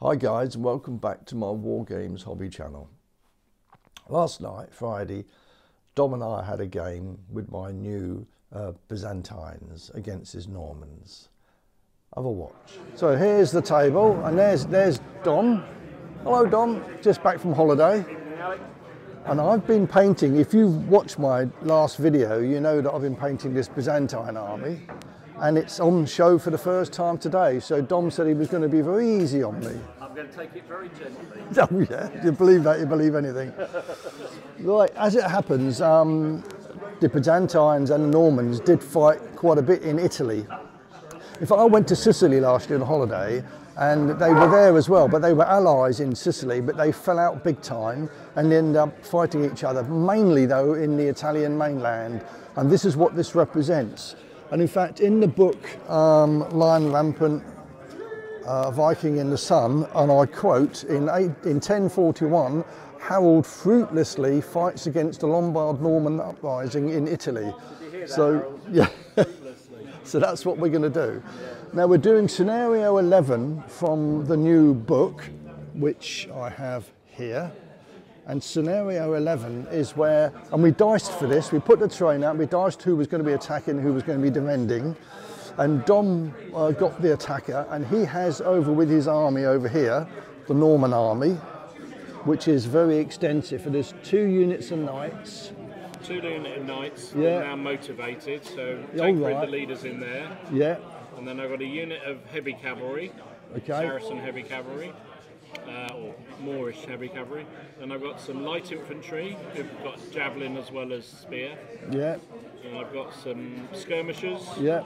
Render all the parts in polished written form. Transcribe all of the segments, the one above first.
Hi guys, and welcome back to my Wargames Hobby channel. Last night, Friday, Dom and I had a game with my new Byzantines against his Normans. Have a watch. So here's the table, and there's Dom. Hello Dom, just back from holiday. And I've been painting, if you've watched my last video, you know that I've been painting this Byzantine army. And it's on show for the first time today. So Dom said he was going to be very easy on me. I'm going to take it very gently. Oh yeah, you believe that, you believe anything. Right, as it happens, the Byzantines and the Normans did fight quite a bit in Italy. In fact, I went to Sicily last year on holiday, and they were there as well, but they were allies in Sicily, but they fell out big time and ended up fighting each other, mainly though in the Italian mainland. And this is what this represents. And in fact, in the book, Rampant, Viking in the Sun, and I quote, in 1041, Harald fruitlessly fights against the Lombard Norman uprising in Italy. So, yeah, so that's what we're going to do. Now we're doing scenario 11 from the new book, which I have here. And scenario 11 is where, and we diced for this, we put the terrain out, we diced who was going to be attacking, who was going to be defending. And Dom got the attacker, and he has over with his army over here, the Norman army, which is very extensive. And there's 2 units of knights. 2 units of knights, yeah. Now motivated, so take the leaders in there. Yeah. And then I've got a unit of heavy cavalry, okay. Saracen heavy cavalry. Or Moorish heavy cavalry, and I've got some light infantry who've got javelin as well as spear. Yeah. And I've got some skirmishers. Yeah.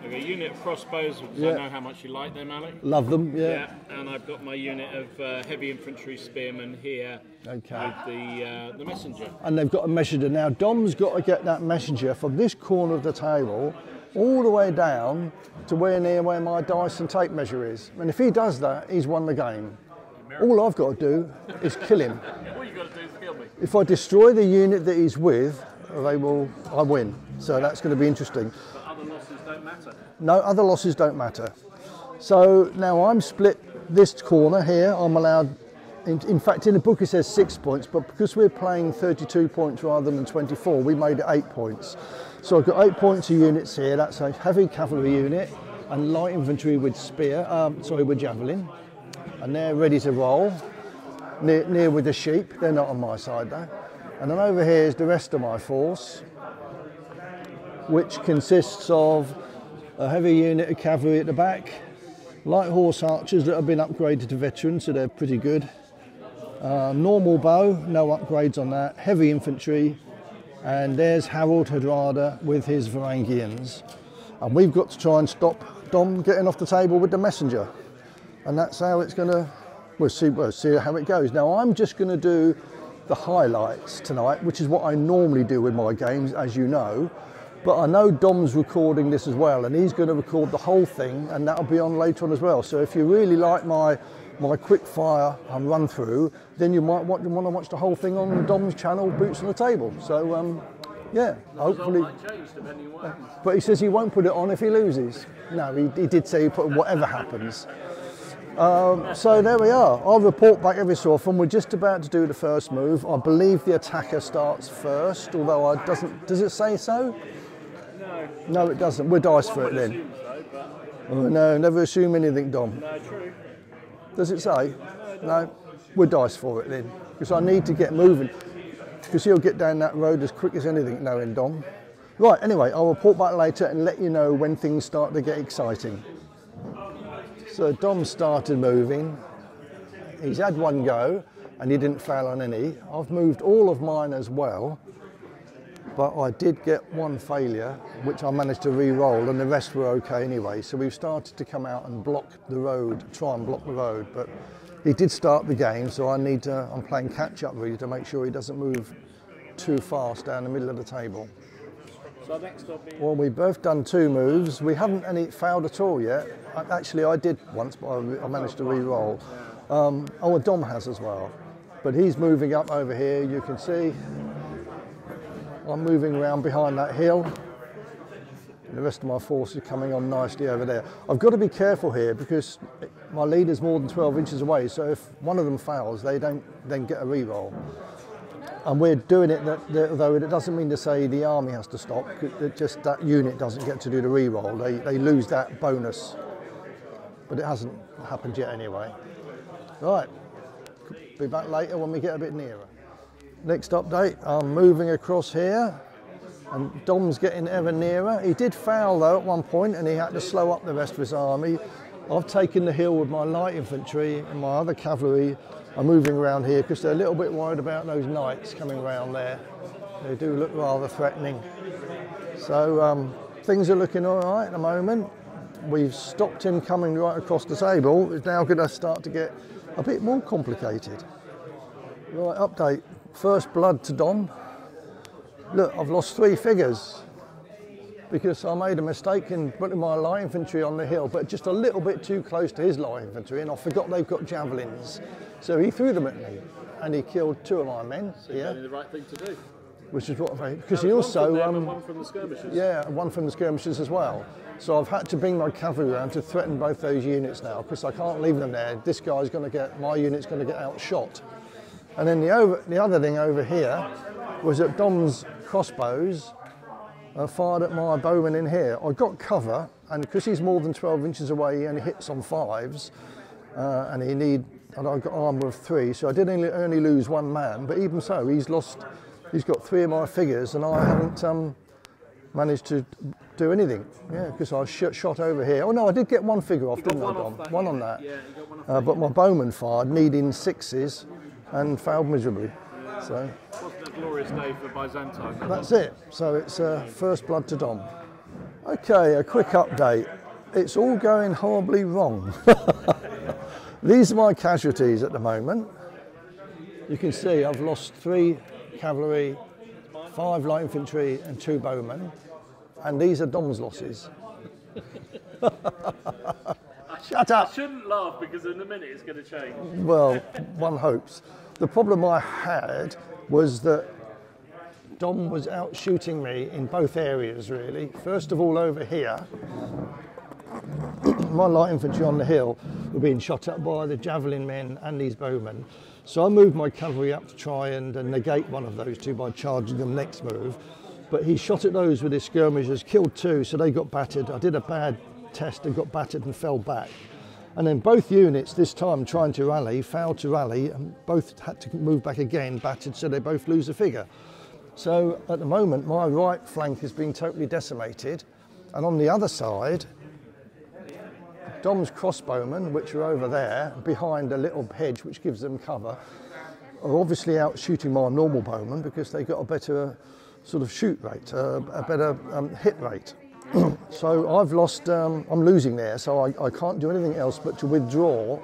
I've got a unit of crossbows, because yeah. I know how much you like them, Alec. Love them, yeah. Yeah. And I've got my unit of heavy infantry spearmen here, okay, with the messenger. And they've got a messenger. Now Dom's got to get that messenger from this corner of the table all the way down to near where my dice and tape measure is. And if he does that, he's won the game. All I've got to do is kill him. All you've got to do is kill me. If I destroy the unit that he's with, I win. So that's going to be interesting. But other losses don't matter. No, other losses don't matter. So now I'm split this corner here. I'm allowed, in fact, in the book it says 6 points, but because we're playing 32 points rather than 24, we made it 8 points. So I've got 8 points of units here. That's a heavy cavalry unit and light infantry with with javelin. And they're ready to roll, near with the sheep. They're not on my side though. And then over here is the rest of my force, which consists of a heavy unit of cavalry at the back, light horse archers that have been upgraded to veterans, so they're pretty good. Normal bow, no upgrades on that, heavy infantry, and there's Harald Hardrada with his Varangians. And we've got to try and stop Dom getting off the table with the messenger. And that's how it's going to, we'll see how it goes. Now I'm just going to do the highlights tonight, which is what I normally do with my games, as you know. But I know Dom's recording this as well, and he's going to record the whole thing, and that'll be on later on as well. So if you really like my quick fire and run through, then you might want to watch the whole thing on Dom's channel, Boots on the Table. So yeah, hopefully. But he says he won't put it on if he loses. No, he did say he put whatever happens. So there we are. I'll report back every so often. We're just about to do the first move. I believe the attacker starts first, although does it say so? No. No, it doesn't. We'll dice for it then. So, but... Oh, no, never assume anything, Dom. No, true. Does it say? No. We'll dice for it then, because I need to get moving, because he'll get down that road as quick as anything, knowing Dom. Right, anyway, I'll report back later and let you know when things start to get exciting. So Dom started moving. He's had one go and he didn't fail on any. I've moved all of mine as well, but I did get one failure, which I managed to re-roll, and the rest were okay anyway. So we've started to come out and block the road, try and block the road, but he did start the game, so I'm playing catch up really to make sure he doesn't move too fast down the middle of the table. So next up is... Well, we've both done 2 moves. We haven't any failed at all yet. Actually, I did once, but I managed to re-roll. Oh, Dom has as well. But he's moving up over here, you can see. I'm moving around behind that hill. The rest of my force is coming on nicely over there. I've got to be careful here because my leader's more than 12 inches away, so if one of them fails, they don't then get a re-roll. And we're doing it, though it doesn't mean to say the army has to stop, just that unit doesn't get to do the re-roll. They lose that bonus, but it hasn't happened yet anyway. Right, be back later when we get a bit nearer. Next update, I'm moving across here. And Dom's getting ever nearer. He did foul though at one point and he had to slow up the rest of his army. I've taken the hill with my light infantry and my other cavalry are moving around here because they're a little bit worried about those knights coming around there. They do look rather threatening. So things are looking all right at the moment. We've stopped him coming right across the table. It's now going to start to get a bit more complicated. Right, update. First blood to Dom. Look, I've lost 3 figures because I made a mistake in putting my light infantry on the hill, but just a little bit too close to his light infantry, and I forgot they've got javelins. So he threw them at me, and he killed 2 of my men. So you're doing the right thing to do. Which is what I because he also one from the skirmishes. Yeah, one from the skirmishes as well. So I've had to bring my cavalry around to threaten both those units now because I can't leave them there. This guy's going to get my unit's going to get outshot. And then the other thing over here was that Dom's crossbows fired at my bowman in here. I got cover, and because he's more than 12 inches away, he only hits on 5s, and I got armour of 3, so I did only lose 1 man, but even so, he's got 3 of my figures, and I haven't managed to do anything. Yeah, because I shot over here. Oh no, I did get 1 figure off, didn't I, Dom? One on that. Yeah, you got one off but my bowman fired, needing 6s, and failed miserably. So wasn't a glorious day for Byzantines. That's it. So it's first blood to Dom. Okay, a quick update. It's all going horribly wrong. These are my casualties at the moment. You can see I've lost 3 cavalry, 5 light infantry and 2 bowmen. And these are Dom's losses. Shut up! I shouldn't laugh because in a minute it's going to change. Well, one hopes. The problem I had was that Dom was out shooting me in both areas really. First of all over here, my light infantry on the hill were being shot at by the javelin men and these bowmen. So I moved my cavalry up to try and negate one of those 2 by charging them next move. But he shot at those with his skirmishers, killed 2, so they got battered. I did a bad test and got battered and fell back. And then both units this time trying to rally, failed to rally, and both had to move back again, battered, so they both lose a figure. So at the moment, my right flank is being totally decimated. And on the other side, Dom's crossbowmen, which are over there, behind a little hedge which gives them cover, are obviously out shooting my normal bowmen because they got a better sort of shoot rate, a better hit rate. So I've lost, I'm losing there, so I can't do anything else but to withdraw,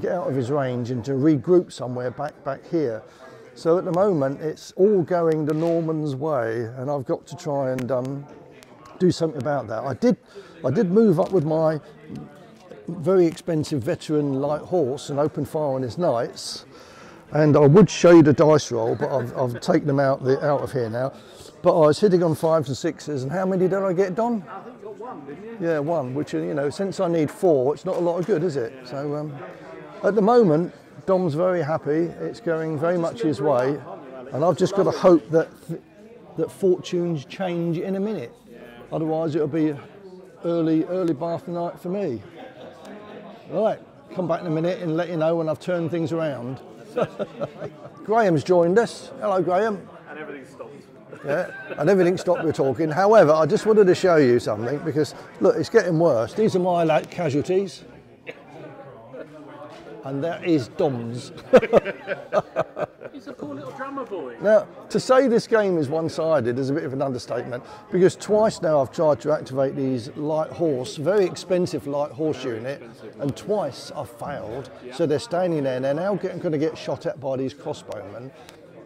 get out of his range and to regroup somewhere back here. So at the moment it's all going the Normans' way and I've got to try and do something about that. I did move up with my very expensive veteran light horse and open fire on his knights, and I would show you the dice roll, but I've taken them out of here now. But I was hitting on 5s and 6s, and how many did I get, Don? I think you got 1, didn't you? Yeah, 1, which, you know, since I need 4, it's not a lot of good, is it? So at the moment, Dom's very happy. It's going very much his way, and I've just got to hope that fortunes change in a minute. Otherwise, it'll be early bath night for me. Right, come back in a minute and let you know when I've turned things around. Graham's joined us. Hello, Graham. And everything stopped. Yeah, and everything stopped, we're talking. However, I just wanted to show you something because, look, it's getting worse. These are my casualties. And that is Dom's. He's a poor little drummer boy. Now, to say this game is one-sided is a bit of an understatement because twice now I've tried to activate these light horse, very expensive light horse unit, and twice I've failed. So they're standing there and they're now going to get shot at by these crossbowmen.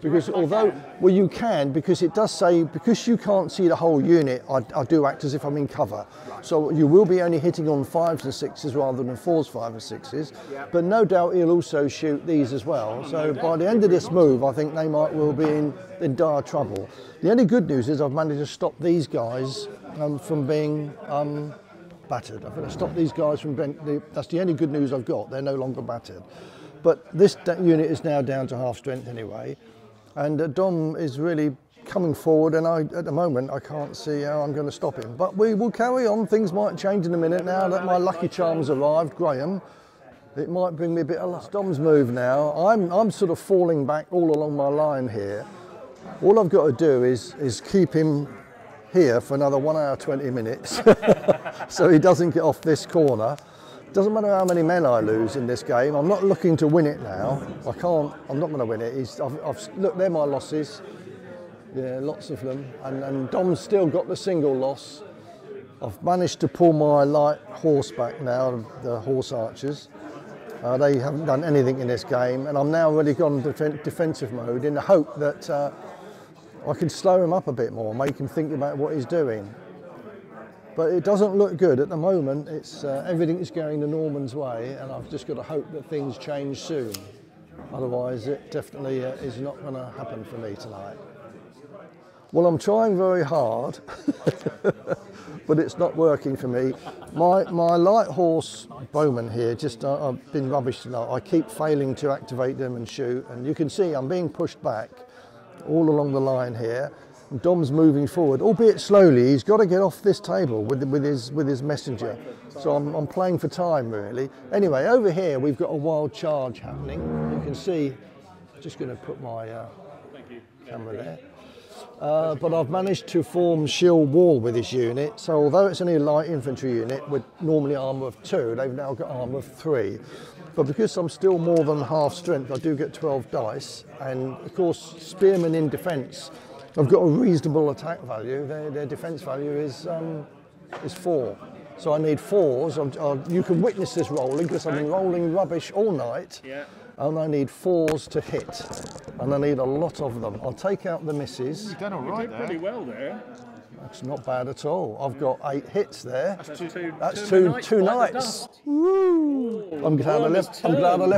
Because although, well, you can, because it does say, because you can't see the whole unit, I do act as if I'm in cover. So you will be only hitting on 5s and 6s rather than 4s, 5s and 6s. But no doubt he'll also shoot these as well. So by the end of this move, I think they might well be in dire trouble. The only good news is I've managed to stop these guys from being battered. I've got to stop these guys from being, that's the only good news I've got. They're no longer battered. But this unit is now down to half strength anyway. And Dom is really coming forward, and at the moment I can't see how I'm going to stop him. But we will carry on. Things might change in a minute now that my lucky charm's arrived, Graham. It might bring me a bit of luck. Dom's move now. I'm sort of falling back all along my line here. All I've got to do is keep him here for another 1 hour 20 minutes, so he doesn't get off this corner. Doesn't matter how many men I lose in this game. I'm not looking to win it now. I'm not going to win it. Look, they're my losses. Yeah, lots of them. And Dom's still got the single loss. I've managed to pull my light horse back now, the horse archers. They haven't done anything in this game, and I'm now really gone defensive mode in the hope that I can slow him up a bit more, make him think about what he's doing. But it doesn't look good at the moment. It's everything is going the Norman's way, and I've just got to hope that things change soon. Otherwise, it definitely is not going to happen for me tonight. Well, I'm trying very hard, but it's not working for me. My light horse bowmen here, I've been rubbish tonight. I keep failing to activate them and shoot, and you can see I'm being pushed back all along the line here. Dom's moving forward, albeit slowly. He's got to get off this table with his messenger. So I'm playing for time, really. Anyway, over here we've got a wild charge happening. You can see, just going to put my camera there. But I've managed to form shield wall with this unit. So although it's only a light infantry unit with normally armour of 2, they've now got armour of 3. But because I'm still more than half strength, I do get 12 dice. And of course, spearmen in defence, I've got a reasonable attack value. Their defence value is 4. So I need 4s. You can witness this rolling because I've been rolling rubbish all night. Yeah. And I need 4s to hit. And I need a lot of them. I'll take out the misses. You've done all right there. Pretty well there. That's not bad at all. I've got 8 hits there. That's two nights. Woo! I'm glad I left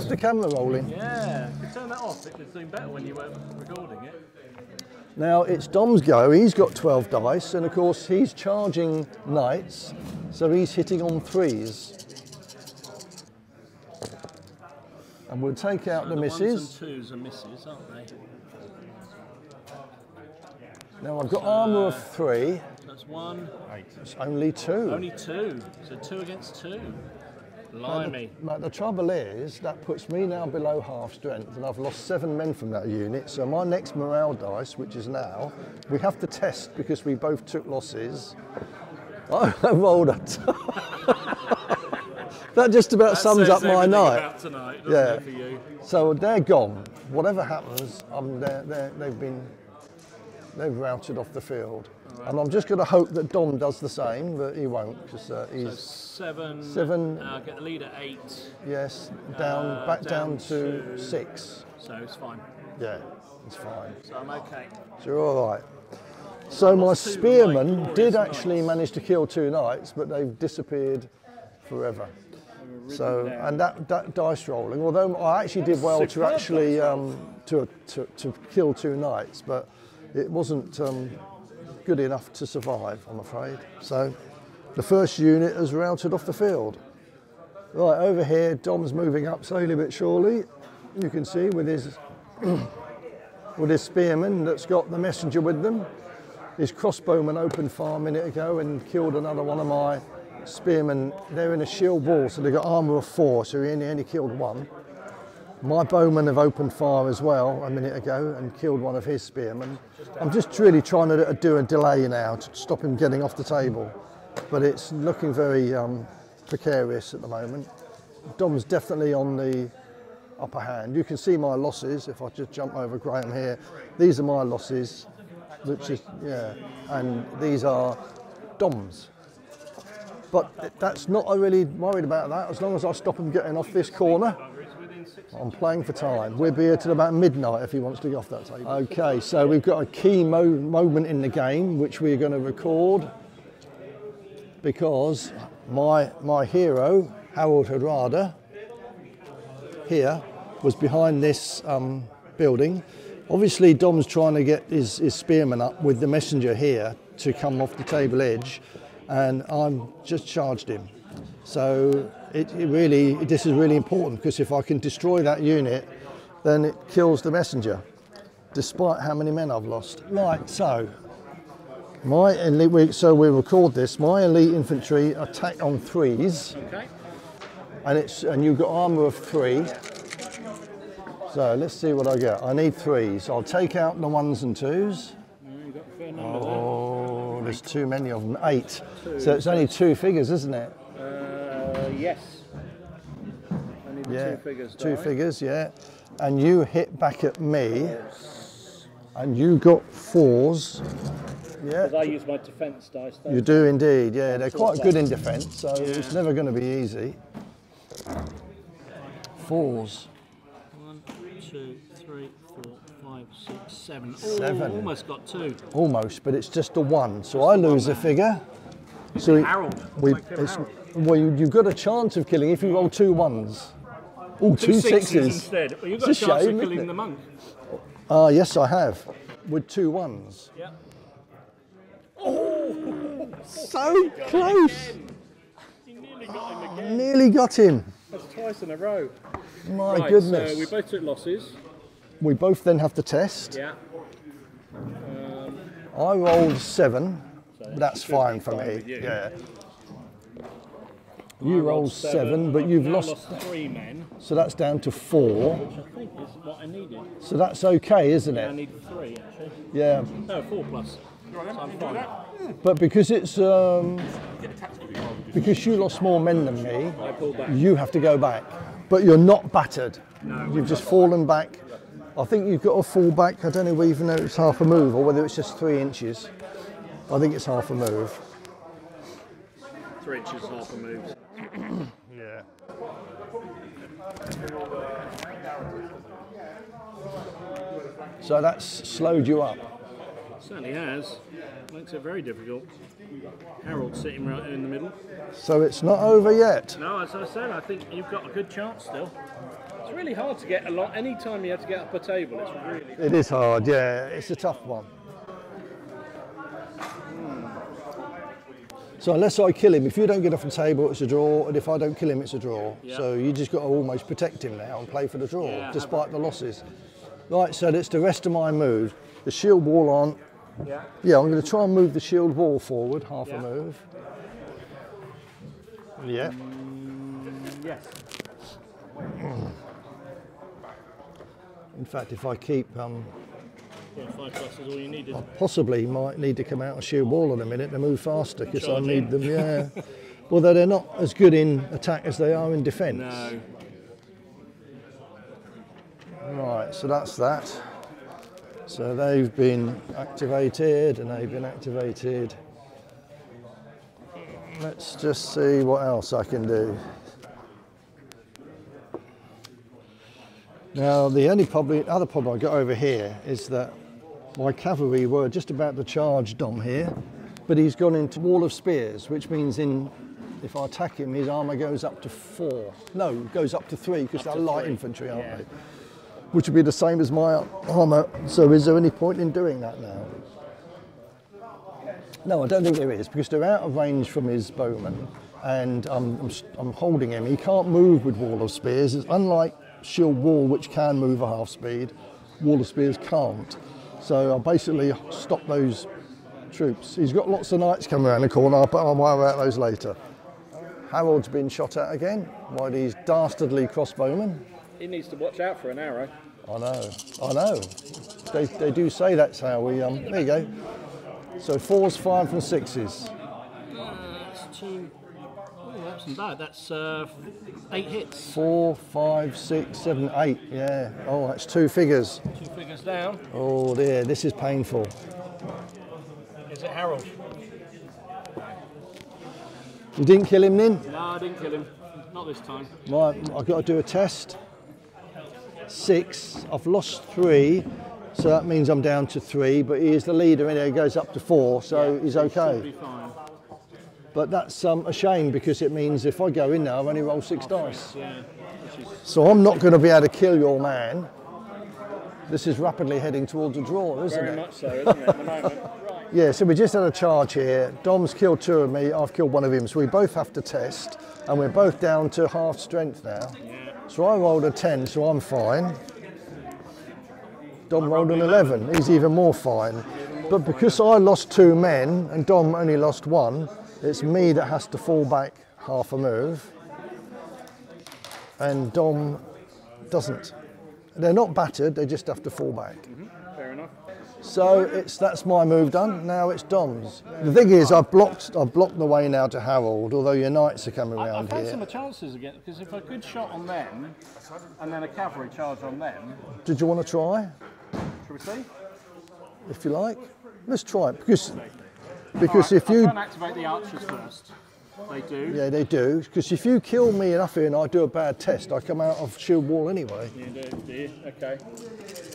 the camera rolling. Yeah, if you turn that off, it would seem better when you were recording it. Now it's Dom's go. He's got 12 dice, and of course he's charging knights, so he's hitting on 3s. And we'll take out the misses. 1s and 2s are misses, aren't they? Now I've got armour of 3. That's 1. It's only 2. Only 2. So 2 against 2. Blimey. The trouble is, that puts me now below half strength, and I've lost 7 men from that unit. So my next morale dice, which is now, we have to test because we both took losses. I rolled a That just about sums up my night. About tonight, doesn't it, for you? So they're gone. Whatever happens, they've routed off the field. Right. And I'm just going to hope that Dom does the same, but he won't because he's so 7. Get the lead at 8. Yes, back down to 6. So it's fine. Yeah, it's fine. So I'm okay. So you're all right. So my spearmen did actually manage to kill 2 knights, but they've disappeared forever. So, and that dice rolling, although I actually did well to actually to kill 2 knights, but it wasn't good enough to survive, I'm afraid. So the first unit has routed off the field. Right, over here, Dom's moving up slowly but surely. You can see with his spearman that's got the messenger with them. His crossbowman opened fire a minute ago and killed another one of my spearmen. They're in a shield wall, so they've got armour of 4, so he only killed 1. My bowmen have opened fire as well a minute ago and killed one of his spearmen. I'm just really trying to do a delay now to stop him getting off the table, but it's looking very precarious at the moment. Dom's definitely on the upper hand. You can see my losses if I just jump over Graham here. These are my losses, which is, yeah, and these are Dom's. But that's not, I'm really worried about that, as long as I stop him getting off this corner. I'm playing for time. We'll be here till about midnight if he wants to get off that table. Okay, so we've got a key moment in the game which we're going to record because my hero, Harald Hardrada, here, was behind this building. Obviously, Dom's trying to get his spearman up with the messenger here to come off the table edge, and I'm just charged him. So this is really important because if I can destroy that unit, then it kills the messenger, despite how many men I've lost. Right, so my elite, so we record this. My elite infantry attack on 3s, Okay. and you've got armour of 3. So let's see what I get. I need 3s. I'll take out the 1s and 2s. You've got a fair number Oh, there's too many of them. 8. So it's only 2 figures, isn't it? Yes. I need the 2 figures. 2 figures, yeah. And you hit back at me, and you got 4s. Yeah. Because I use my defence dice. You do indeed, yeah. They're quite good in defence, so it's never going to be easy. 4s. 1, 2, 3, 4, 5, 6, 7. 7. Almost got 2. Almost, but it's just a 1. So I lose a figure. So Harold. you've got a chance of killing if you roll 2 1s. Oh, 2 6s. Instead. Well, you've got a chance of killing the monk. Yes, I have. With 2 1s. Yeah. Oh, so close. You nearly got him again. Nearly got him. That's twice in a row. My goodness. So we both took losses. We both then have to test. Yeah. I rolled 7. So That's fine for me. with you. Yeah. You rolled 7, but you've now lost 3 men, So that's down to 4. which I think is what I needed. So that's okay, isn't I it? need 3 actually. Yeah. No, 4 plus. So I'm fine. But because it's because you lost more men than me, I pulled back. you have to go back. But you're not battered. No. You've just fallen back. I think you've got to fall back. I don't know even though it's half a move or whether it's just 3 inches. I think it's half a move. 3 inches, half a move. Yeah. So that's slowed you up. Certainly has. Makes it very difficult. Harold's sitting right in the middle. So it's not over yet. No, as I said, I think you've got a good chance still. It's really hard to get a lot. Any time you have to get up a table, it's really hard. It is hard, yeah. It's a tough one. So unless I kill him, if you don't get off the table, it's a draw, and if I don't kill him, it's a draw. Yeah. So you just got to almost protect him now and play for the draw, Yeah, despite the losses. Right, so that's the rest of my moves. The shield wall on. Yeah. Yeah, I'm going to try and move the shield wall forward, half a Yeah. move. Yeah. Yes. In fact, if I keep, Yeah, 5 plus is all you needed. possibly might need to come out of shield wall in a minute to move faster because I Charge need in. them, yeah. Although they're not as good in attack as they are in defence. No. Right, so that's that. So they've been activated and they've been activated. Let's just see what else I can do. Now the only other problem I got over here is that my cavalry were just about to charge Dom here, but he's gone into wall of spears, which means if I attack him, his armour goes up to 4. No, it goes up to 3 because they're light infantry, aren't they? Which would be the same as my armour. So is there any point in doing that now? No, I don't think there is, because they're out of range from his bowman, and I'm holding him. He can't move with wall of spears. It's unlike shield wall, which can move a half speed. Wall of spears can't. So I basically stop those troops. He's got lots of knights coming around the corner, but I'll worry about those later. Harold's been shot at again by these dastardly crossbowmen. He needs to watch out for an arrow. I know. They do say that's how we, there you go. So 4s, 5s and 6s. That's 2. Oh, that's not bad. That's 8 hits. 4, 5, 6, 7, 8, yeah. Oh, that's 2 figures. 2 figures down. Oh dear, this is painful. Is it Harold? You didn't kill him then? No, I didn't kill him. Not this time. Right, I've got to do a test. 6. I've lost 3, so that means I'm down to 3. But he is the leader, and he goes up to 4, so he's okay. Should be fine. But that's a shame, because it means if I go in now, I've only rolled 6 dice. Yeah. So I'm not going to be able to kill your man. This is rapidly heading towards a draw, isn't it? Very much so, isn't it, at the moment? Right. Yeah, so we just had a charge here. Dom's killed 2 of me, I've killed 1 of him. So we both have to test, and we're both down to half strength now. Yeah. So I rolled a 10, so I'm fine. Dom rolled an 11, he's even more fine. But because I lost 2 men, and Dom only lost 1, it's me that has to fall back half a move. And Dom doesn't. They're not battered, they just have to fall back. Fair enough. So that's my move done. Now it's Dom's. The thing is, I've blocked the way now to Harald, although your knights are coming around I here. fancy my chances again, because if a good shot on them and then a cavalry charge on them. Did you want to try? Shall we see? If you like, let's try it, because if you I'll try and activate the archers first. They do. Yeah, they do. Because if you kill me enough here and I do a bad test, I come out of shield wall anyway. You do you? Okay.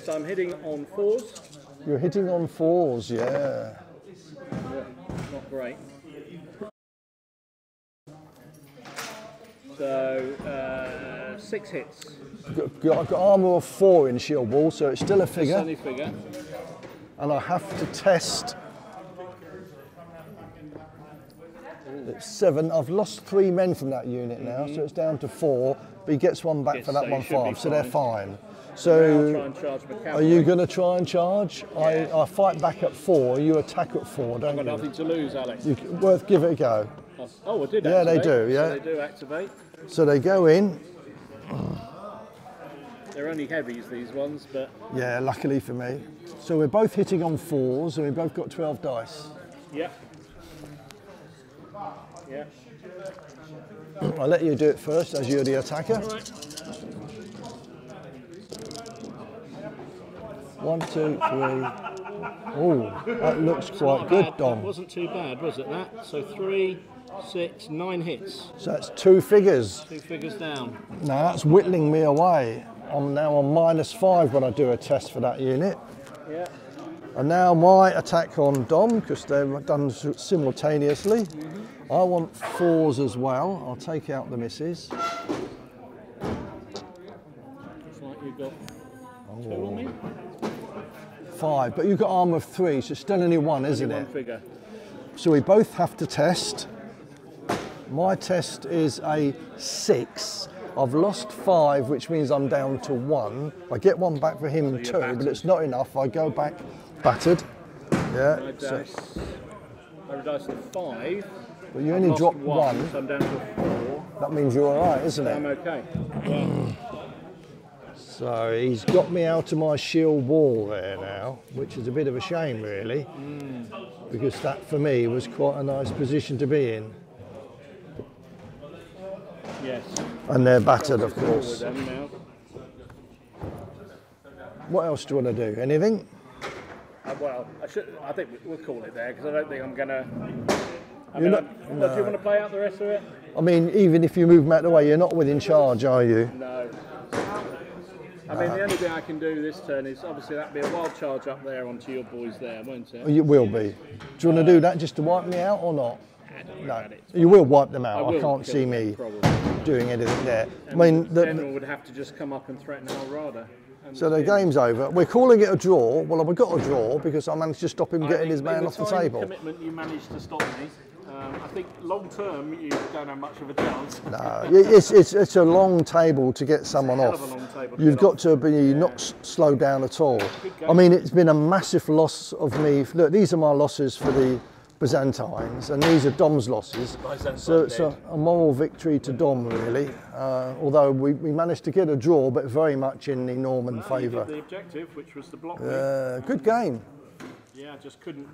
So I'm hitting on 4s. You're hitting on 4s, yeah. Not great. So 6 hits. I've got armour of 4 in shield wall, so it's still a figure. Sunny figure. And I have to test. It's 7. I've lost 3 men from that unit now, so it's down to 4. But he gets 1 back for that 1-5, so they're fine. So, I'll try and charge my are you going to try and charge? Yeah. I fight back at 4. You attack at 4, don't you? I've got nothing to lose, Alec. Worth give it a go. Oh, I did. Yeah, activate. they do. Yeah, so they do activate. So they go in. They're only heavies, these ones, but yeah, luckily for me. So we're both hitting on 4s, and we've both got 12 dice. yeah. Yeah. I'll let you do it first, as you're the attacker. All right. 1, 2, 3. Oh, that looks quite good, Dom. That wasn't too bad, was it, that? So 3, 6, 9 hits. So that's 2 figures. 2 figures down. Now that's whittling me away. I'm now on -5 when I do a test for that unit. Yeah. And now my attack on Dom, because they're done simultaneously. I want 4s as well. I'll take out the misses. Looks like you've got 2 on me. 5, but you've got armour of 3, so it's still only 1, isn't Only it? 1 figure. So we both have to test. My test is a 6. I've lost 5, which means I'm down to 1. I get 1 back for him, So 2, battered. but it's not enough. I go back battered. Yeah. I diced a 5. But you I've only lost dropped 1, 1. so I'm down to 4. That means you're all right, isn't I'm it? okay. Yeah. So he's got me out of my shield wall there now, which is a bit of a shame, really, because that for me was quite a nice position to be in. Yes. And they're battered, of Forward course. then now. What else do you want to do? Anything? Well, I think we'll call it there, because I don't think I'm going to... Do You're you not- want to play out the rest of it? I mean, even if you move them out of the way, you're not within charge, are you? No. I mean, the only thing I can do this turn is, obviously, that'd be a wild charge up there onto your boys there, won't it? You will be. Do you want to do that just to wipe me out or not? No. It. You will wipe them out. I will can't kill see them, me probably. doing anything there. And I mean, the general would have to just come up and threaten Hardrada. so the game's over. We're calling it a draw. Well, we've got a draw because I managed to stop him getting his man off the table. Commitment you managed to stop me. I think long term you don't have much of a chance. No, it's a long table to get someone Hell off. of a long table to You've get got off. to be not slowed down at all. game. I mean, it's been a massive loss of me. Look, these are my losses for the Byzantines, and these are Dom's losses. So it's a moral victory to Dom, really. Although we managed to get a draw, but very much in the Norman favour. The objective, which was the block. Good game. Yeah, I just couldn't.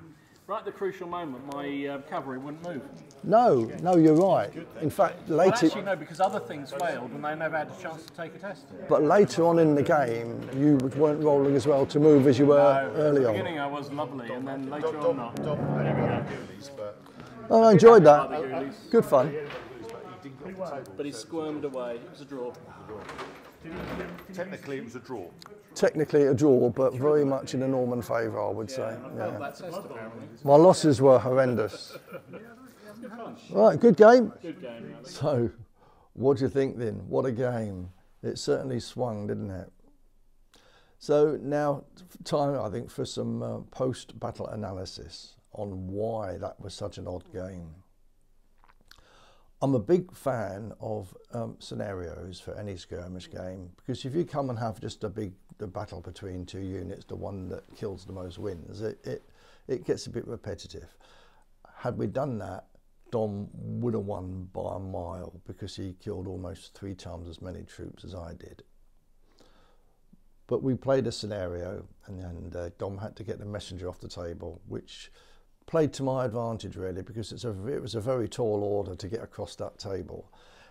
Right at the crucial moment, my cavalry wouldn't move. No, you're right. In fact, Well, later, actually, no, because other things failed and they never had a chance to take a test. but later on in the game, you weren't rolling as well to move as you were early At the on. beginning I was lovely, and then later on not. Oh, I enjoyed that. Good fun. He didn't but he squirmed away. It was a draw. Technically, it was a draw. Technically a draw, but very much in a Norman favour, I would say. I felt that test, apparently. My losses were horrendous. Right, good game. Good game, Alec. So, what do you think then? What a game. It certainly swung, didn't it? So now, time, I think, for some post-battle analysis on why that was such an odd game. I'm a big fan of scenarios for any skirmish game, because if you come and have just the battle between two units, the one that kills the most wins, it gets a bit repetitive. Had we done that, Dom would have won by a mile, because he killed almost 3 times as many troops as I did. But we played a scenario, and Dom had to get the messenger off the table, which played to my advantage really, because it was a very tall order to get across that table.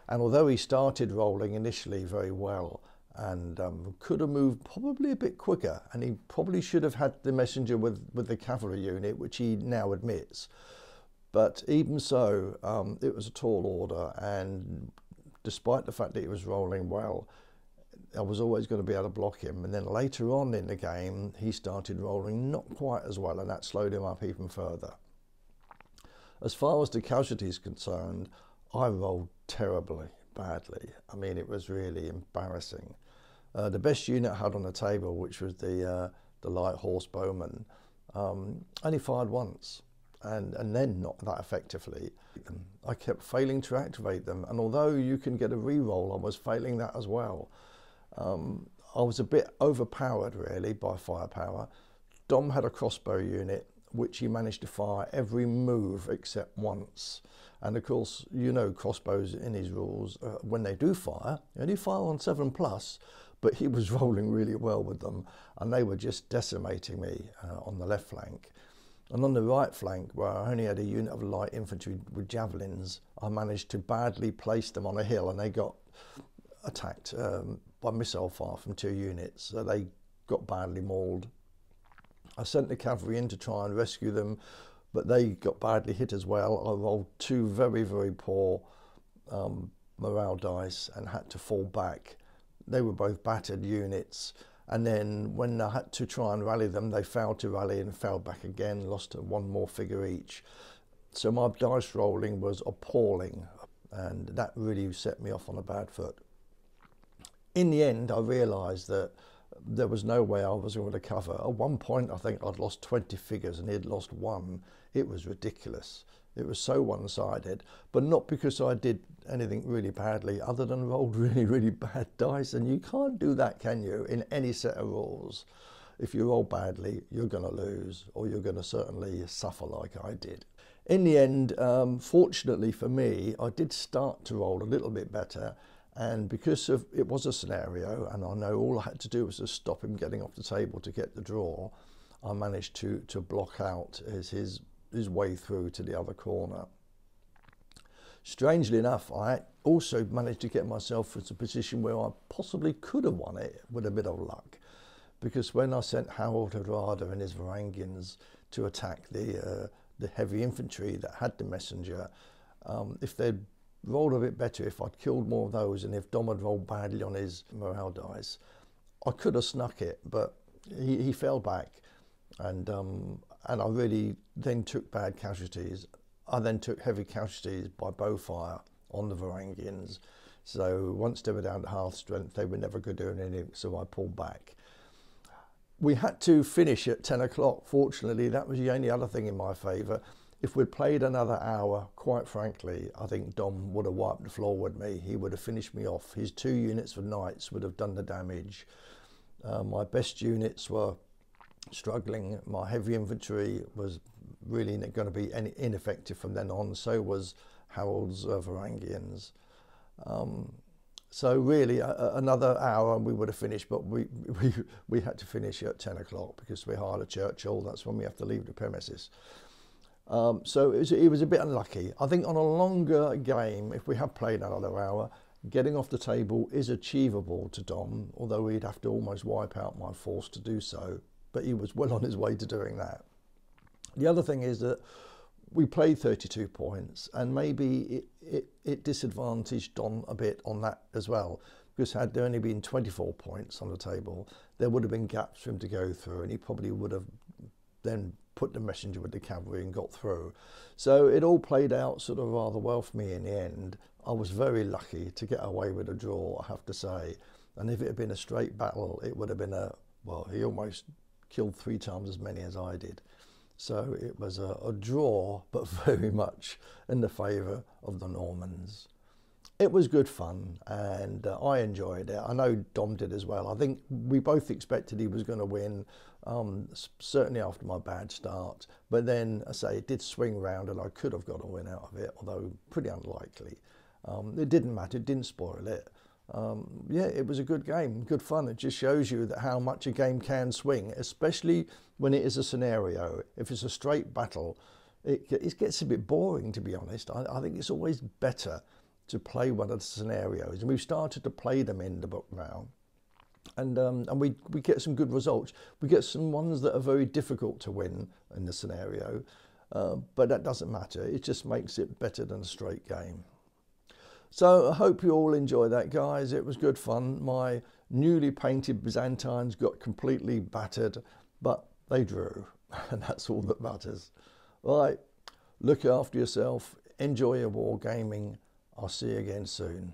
And although he started rolling initially very well, and could have moved probably a bit quicker, and he probably should have had the messenger with the cavalry unit, which he now admits. But even so, it was a tall order, and despite the fact that he was rolling well, I was always going to be able to block him. And then later on in the game, he started rolling not quite as well, and that slowed him up even further. As far as the casualties concerned, I rolled terribly, badly. I mean, it was really embarrassing. The best unit I had on the table, which was the light horse bowman, only fired once, and then not that effectively. I kept failing to activate them, and although you can get a re-roll, I was failing that as well. I was a bit overpowered really by firepower. Dom had a crossbow unit which he managed to fire every move except once, and of course, you know, crossbows in his rules, when they do fire, they only fire on 7+, but he was rolling really well with them, and they were just decimating me on the left flank. And on the right flank, where I only had a unit of light infantry with javelins, I managed to badly place them on a hill, and they got attacked by missile fire from 2 units, so they got badly mauled. I sent the cavalry in to try and rescue them, but they got badly hit as well. I rolled 2 very, very poor morale dice and had to fall back. They were both battered units, and then when I had to try and rally them, they failed to rally and fell back again, lost 1 more figure each. So my dice rolling was appalling, and that really set me off on a bad foot. In the end, I realised that there was no way I was going to cover. At one point, I think I'd lost 20 figures and he'd lost 1. It was ridiculous. It was so one-sided, but not because I did anything really badly, other than rolled really, really bad dice. And you can't do that, can you, in any set of rules? If you roll badly, you're going to lose, or you're going to certainly suffer like I did. In the end, fortunately for me, I did start to roll a little bit better. And because it was a scenario, and I know all I had to do was to stop him getting off the table to get the draw, I managed to block out his way through to the other corner. Strangely enough, I also managed to get myself into a position where I possibly could have won it with a bit of luck, because when I sent Harald Hardrada and his Varangians to attack the heavy infantry that had the messenger, if they'd rolled a bit better, if I'd killed more of those, and if Dom had rolled badly on his morale dice, I could have snuck it, but he fell back, and I really then took bad casualties. I then took heavy casualties by bow fire on the Varangians, so once they were down to half strength, they were never good doing anything, so I pulled back. We had to finish at 10 o'clock. Fortunately, that was the only other thing in my favour. If we'd played another hour, quite frankly, I think Dom would have wiped the floor with me. He would have finished me off. His 2 units of knights would have done the damage. My best units were struggling. My heavy infantry was really going to be ineffective from then on. So was Harold's Varangians. So really, another hour and we would have finished, but we had to finish at 10 o'clock because we hired a Churchill. That's when we have to leave the premises. So it was a bit unlucky. I think on a longer game, if we had played another hour, getting off the table is achievable to Dom, although he'd have to almost wipe out my force to do so. But he was well on his way to doing that. The other thing is that we played 32 points, and maybe it disadvantaged Dom a bit on that as well, because had there only been 24 points on the table, there would have been gaps for him to go through, and he probably would have then put the messenger with the cavalry and got through. So it all played out sort of rather well for me in the end. I was very lucky to get away with a draw, I have to say. And if it had been a straight battle, it would have been well, he almost killed 3 times as many as I did. So it was a draw, but very much in the favour of the Normans. It was good fun, and I enjoyed it. I know Dom did as well. I think we both expected he was going to win, certainly after my bad start. But then, I say, it did swing round, and I could have got a win out of it, although pretty unlikely. It didn't matter, it didn't spoil it. Yeah, it was a good game, good fun. It just shows you that how much a game can swing, especially when it is a scenario. If it's a straight battle, it gets a bit boring, to be honest. I think it's always better to play one of the scenarios, and we've started to play them in the book now, and we get some good results. We get some ones that are very difficult to win in the scenario, but that doesn't matter. It just makes it better than a straight game. So I hope you all enjoy that, guys. It was good fun. My newly painted Byzantines got completely battered, but they drew, and that's all that matters. Right, look after yourself, enjoy your wargaming. I'll see you again soon.